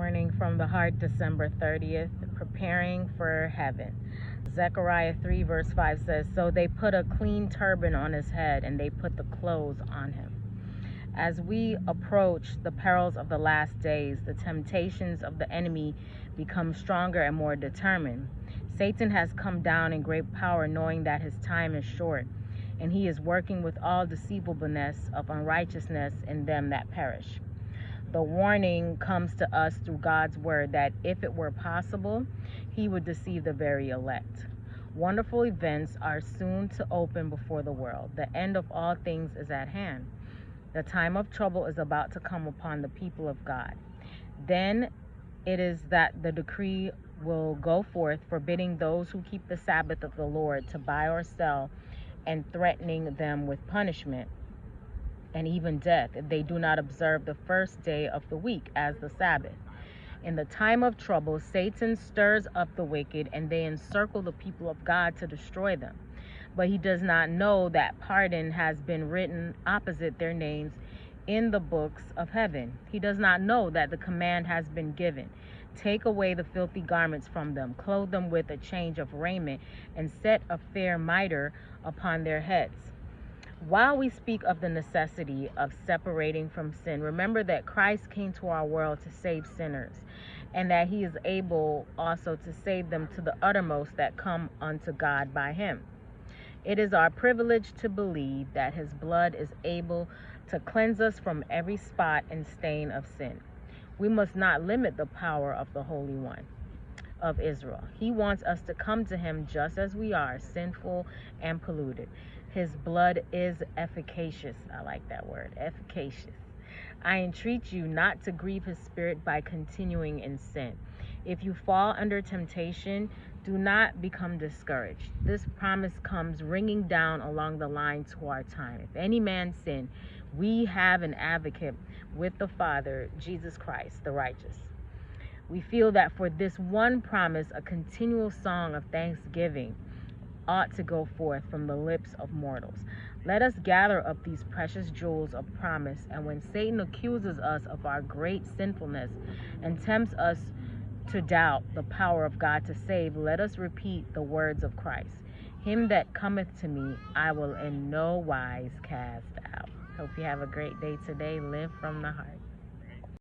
Morning from the Heart, December 30th, preparing for heaven. Zechariah 3 verse 5 says, "So they put a clean turban on his head and they put the clothes on him." As we approach the perils of the last days, the temptations of the enemy become stronger and more determined. Satan has come down in great power, knowing that his time is short, and he is working with all deceivableness of unrighteousness in them that perish. The warning comes to us through God's word that if it were possible, he would deceive the very elect. Wonderful events are soon to open before the world. The end of all things is at hand. The time of trouble is about to come upon the people of God. Then it is that the decree will go forth, forbidding those who keep the Sabbath of the Lord to buy or sell, and threatening them with punishment and even death if they do not observe the first day of the week as the Sabbath. In the time of trouble, Satan stirs up the wicked, and they encircle the people of God to destroy them. But he does not know that pardon has been written opposite their names in the books of heaven. He does not know that the command has been given: take away the filthy garments from them, clothe them with a change of raiment, and set a fair mitre upon their heads. While we speak of the necessity of separating from sin, remember that Christ came to our world to save sinners, and that he is able also to save them to the uttermost that come unto God by him. It is our privilege to believe that his blood is able to cleanse us from every spot and stain of sin. We must not limit the power of the Holy One of Israel. He wants us to come to him just as we are, sinful and polluted. His blood is efficacious. I like that word, efficacious. I entreat you not to grieve his spirit by continuing in sin. If you fall under temptation, do not become discouraged. This promise comes ringing down along the line to our time. If any man sin, we have an advocate with the Father, Jesus Christ, the righteous. We feel that for this one promise, a continual song of thanksgiving ought to go forth from the lips of mortals. Let us gather up these precious jewels of promise, and when Satan accuses us of our great sinfulness and tempts us to doubt the power of God to save, let us repeat the words of Christ: him that cometh to me, I will in no wise cast out. Hope you have a great day today. Live from the heart.